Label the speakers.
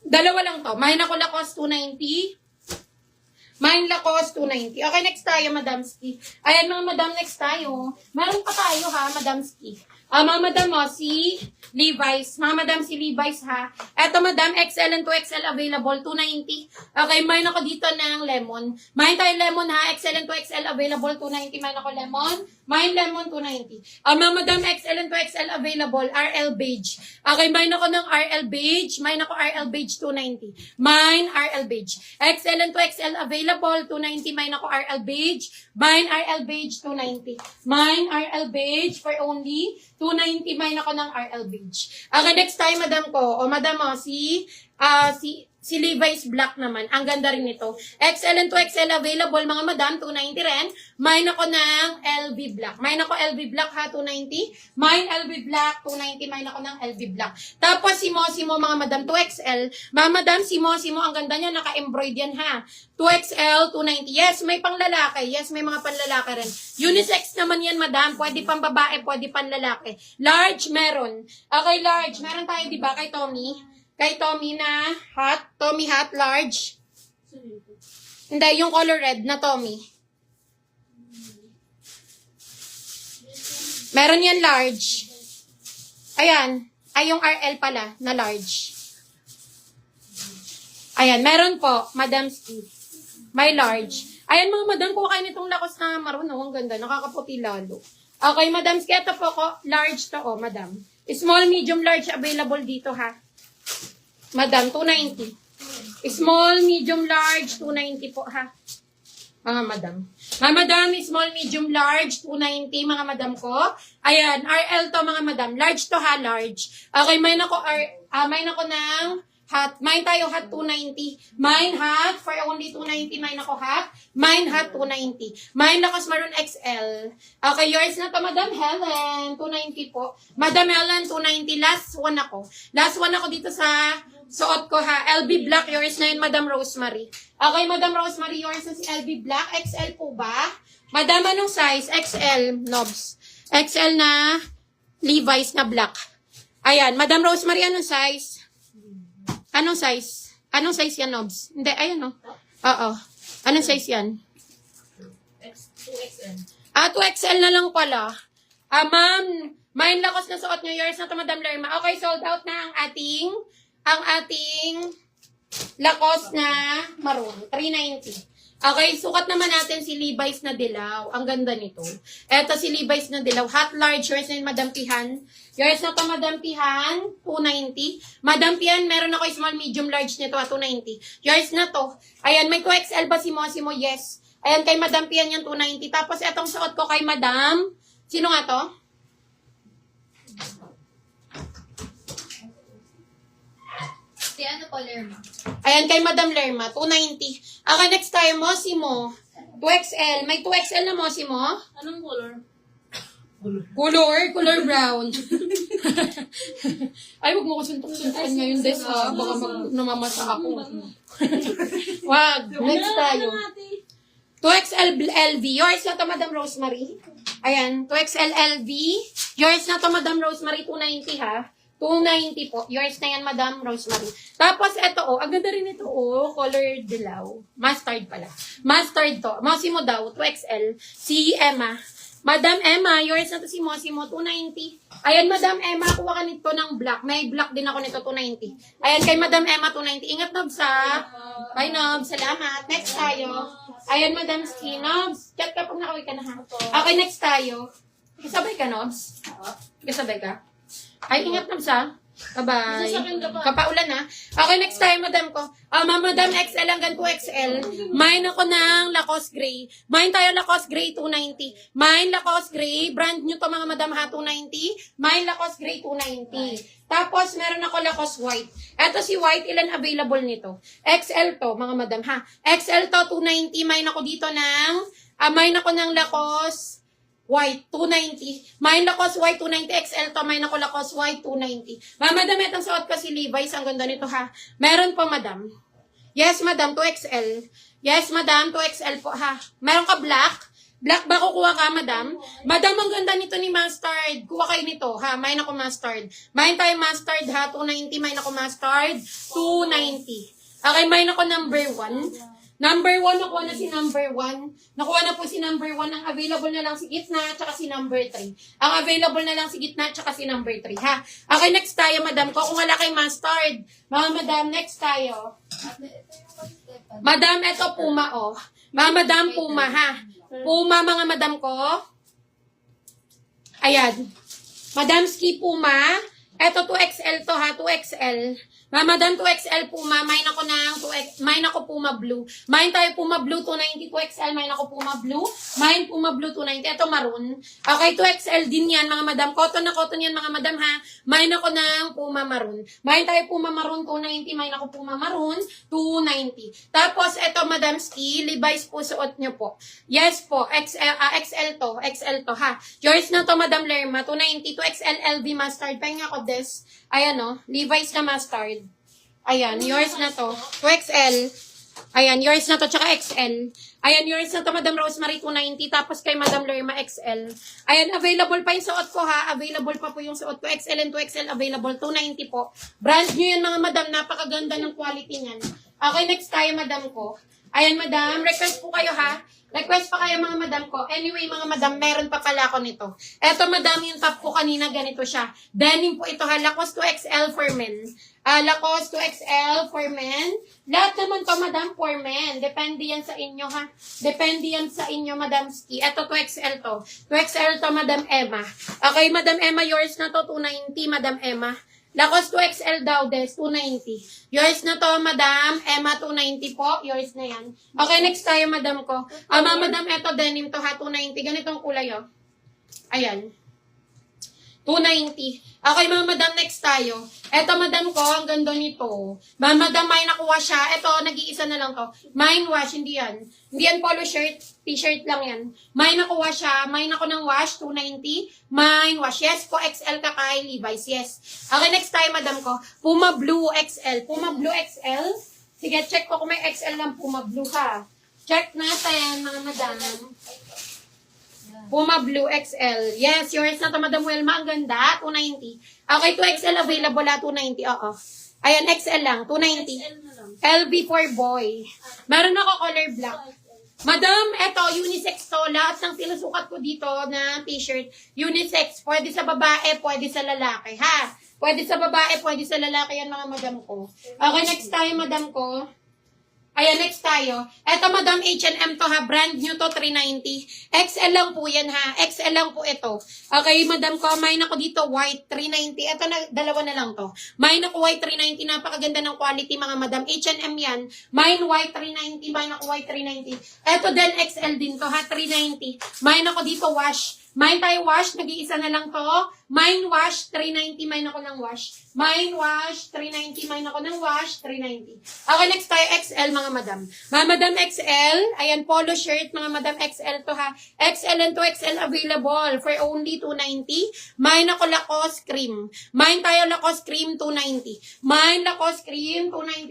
Speaker 1: Dalawa lang to. Mine ako Lacoste 290. Mine Lacoste 290. Okay, next tayo, Madam Ski. Ayan mga Madam, next tayo. Meron pa tayo ha, Madam Ski. Mga Madam mo, si Levi's. Mga Madam, si Levi's ha. Eto Madam, XL and 2XL available, 290. Okay, mine ako dito ng lemon. Mine tayo lemon ha, XL and 2XL available, 290. Mine ako lemon. Mine lemon, 290. Mga Madam, XL and 2XL available, RL beige. Okay, mine ako ng RL beige. Mine ako RL beige, 290. Mine, RL beige. XL and 2XL available, 290. Mine ako RL beige. Mine, RL beige, 290. Mine, RL beige for only 290. Mine ako ng RL beige. Okay, next time, Madam ko. O, Madam mo, si Levi's black naman. Ang ganda rin nito. XL and 2XL available, mga Madam, 290 rin. Mine ako ng LV black. Mine ako LV black ha, 290. Mine LV black, 290. Mine ako ng LV black. Tapos si Mosimo, mga Madam, 2XL. Mga Madam, si Mosimo, ang ganda niya, naka-embroid yan ha. 2XL, 290. Yes, may pang lalaki. Yes, may mga panlalaki rin. Unisex naman yan, Madam. Pwede pang babae, pwede pang lalaki. Large, meron. Okay, large. Meron tayo, di ba, kay Tommy? Kay Tommy na hot. Tommy hot, large. Hindi, yung color red na Tommy. Meron yan large. Ayan. Ay, yung RL pala na large. Ayan, meron po, Madam Steve. May large. Ayan mga Madam, kuha kayo nitong lakos na maroon. Oh, ang ganda, nakakaputi lalo. Okay, Madam, ito po ko. Large to, oh, Madam. Small, medium, large available dito, ha. Madam, 290. Small, medium, large, 290 po, ha. Mga Madam. Mga Madam, small, medium, large, 290, mga Madam ko. Ayan, RL to, mga Madam. Large to, ha, large. Okay, mine ako ng hot. Mine tayo hot, 290. Mine hot, for only 290, mine ako hot. Mine hot, 290. Mine lakas maroon XL. Okay, yours na to, Madam Helen. 290 po. Madam Helen, 290. Last one ako. Last one ako dito sa suot ko, ha. LB Black, yours na yun, Madam Rosemary. Okay, Madam Rosemary, yours na si LB Black. XL po ba? Madam, anong size? XL, Nobs. XL na Levi's na black. Ayan, Madam Rosemary, anong size? Anong size? Anong size yan, Nobs? Hindi, ayan, o. Oo. Anong size yan?
Speaker 2: 2XL.
Speaker 1: 2XL na lang pala. Ma'am, mine lakos na suot nyo. Yours na to, Madam Lerma. Okay, sold out na ang ating lakos na maroon. 390. Okay, sukat naman natin si Levi's na dilaw. Ang ganda nito. Eto si Levi's na dilaw. Hot large. Yours na Madam Pihan. Yours na to, Madam Pihan. 290. Madam Pihan, meron ako small, medium, large nito. 290. Yours na to. Ayan, may 2XL ba si Mosimo? Yes. Ayan, kay Madam Pihan yan, 290. Tapos etong suot ko kay Madam. Sino nga to?
Speaker 2: Si ano po, Lerma?
Speaker 1: Ayan, kay Madam Lerma, 290. Okay, next tayo, Mosimo. 2XL. May 2XL na Mosimo?
Speaker 2: Anong color?
Speaker 1: Color brown. Ay, wag mo ko suntok-suntokan ngayon, Des, ha? Baka namamasa ako. Wag. Next tayo. 2XL LV. Yours na to, Madam Rosemary. Ayan, 2XL LV. Yours na to, Madam Rosemary, 290, ha? 290 po. Yours na yan, Madam Rosemary. Tapos, ito, oh. Ang ganda rin ito, oh. Color dilaw. Mustard pala. Mustard to. Mosimo daw, 2XL. Si Emma. Madam Emma, yours na to si Mosimo, 290. Ayan, Madam Emma, kuha ka nito ng black. May black din ako nito, 290. Ayan, kay Madam Emma, 290. Ingat, Nobs, ha? Bye, Nobs. Salamat. Next tayo. Ayan, Madam Ski. Nobs, chat ka pag nakaway ka na, ha? Okay, next tayo. Kasabay ka, Nobs? Kasabay ka? Ay, ingat, Nobs, ha? Bye-bye. Kapaulan, ha? Okay, next time, Madam ko. Madam XL hanggang 2XL. Mine ako ng Lacoste Gray. Mine tayo Lacoste Gray, 290. Mine Lacoste Gray. Brand new to, mga Madam, ha? 290. Mine Lacoste Gray, 290. Tapos, meron ako Lacoste White. Eto si White, ilan available nito? XL to, mga Madam, ha? XL to, 290. Mine ako dito ng, mine ako ng Lacoste White, 290. Mine Lacoste White, 290. XL to. Mine ako Lacoste White, 290. Madam, itong suot ko si Levi's. Ang ganda nito, ha? Meron pa, Madam. Yes, Madam, 2XL. Yes, Madam, 2XL po, ha? Meron ka black? Black ba kukuha ka, madam? Madam, ang ganda nito ni mustard. Kuha kayo nito, ha? May ako mustard. May tayo mustard, ha? 290. May ako mustard, 290. Okay, may ako number 1. Number 1, nakuha na si number 1. Nakuha na po si number 1. Ang available na lang si gitna, tsaka si number 3. Ang available na lang si gitna, tsaka si number 3, ha? Okay, next tayo, madam ko. Kung wala kay mustard. Mga madam, next tayo. Madam, eto Puma, oh. Mga madam, Puma, ha? Puma, mga madam ko. Ayan. Madam Ski Puma. Eto 2XL to, ha? 2XL. Madam 2XL Puma, may nako ng 2X, may nako Puma Blue. Main tayo Puma Blue 290 2XL, may nako Puma Blue. Main Puma Blue 290. Ito maroon. Okay, 2XL din yan mga madam. Cotton na cotton yan mga madam ha. May nako ng Puma Maroon. Main tayo Puma Maroon 290, may nako Puma Maroon 290. Tapos ito Madam Ski, Levi's po suot nyo po. Yes po, XL to ha. Yours na to Madam Lerma 290 2XL LV mustard. Pahinga ko des. Ayan o, Levi's na mustard. Ayan, yours na to. 2XL. Ayan, yours na to. Tsaka XL. Ayan, yours na to, Madam Rosemary 290. Tapos kay Madam Lerma XL. Ayan, available pa yung suot ko ha. Available pa po yung suot ko. XL and 2XL available. 290 po. Brand new yan mga madam. Napakaganda ng quality niyan. Okay, next tayo madam ko. Ayan madam, request po kayo ha. Request pa kayo mga madam ko. Anyway mga madam, meron pa pala ako nito. Eto madam, yung top ko kanina, ganito siya. Denim po ito ha. Lacoste 2XL for men. Lacoste 2XL for men. Lahat naman to madam for men. Depende yan sa inyo ha. Depende yan sa inyo madam Ski. Eto 2XL to. 2XL to madam Emma. Okay madam Emma, yours na to 290 madam Emma. Lacoste 2XL daw des, 290. Yours na to, madam. Emma, 290 po. Yours na yan. Okay, next tayo, madam ko. Madam, eto denim to ha, 290. Ganitong kulay, oh. Ayan. 290. Okay, mga madam, next tayo. Eto, madam ko, ang ganda nito. Madam, may nakuha siya. Eto, nag-iisa na lang to. Mine wash, hindi yan. Hindi yan polo shirt. T-shirt lang yan. May nakuha siya. May naku ng wash, 290. Mine wash. Yes po, XL ka kay Levi's. Yes. Okay, next tayo, madam ko. Puma Blue XL. Puma Blue XL. Sige, check ko kung may XL ng Puma Blue ha. Check natin, mga madam. Puma Blue XL. Yes, yours na to, Madam Welma. Ang ganda. 290. Okay, 2XL available ha. 290. Oo. Ayan, XL lang. 290. LV for boy. Meron ako color black. Madam, eto, unisex to. Lahat ng sinusukat ko dito na t-shirt, unisex. Pwede sa babae, pwede sa lalaki. Ha? Pwede sa babae, pwede sa lalaki yan mga madam ko. Okay, next tayo, madam ko. Ayan, next tayo. Eto, madam, H&M to ha. Brand new to, 390. XL lang po yan ha. XL lang po ito. Okay, madam ko, may nako dito, white, 390. Eto, dalawa na lang to. May nako white, 390. Napakaganda ng quality, mga madam. H&M yan. Mine white, 390. May nako white, 390. Eto, then XL din to ha, 390. May nako dito, wash. Mine tayo wash, nag-iisa na lang to. Mine wash, 390. Mine ako ng wash. Mine wash, 390. Mine ako ng wash, 390. Okay, next tayo, XL, mga madam. Mga madam XL, ayan, polo shirt, mga madam XL to ha. XL and 2XL available for only 290. Mine ako Lacoste cream. Mine tayo Lacoste cream, 290. Mine Lacoste cream, 290.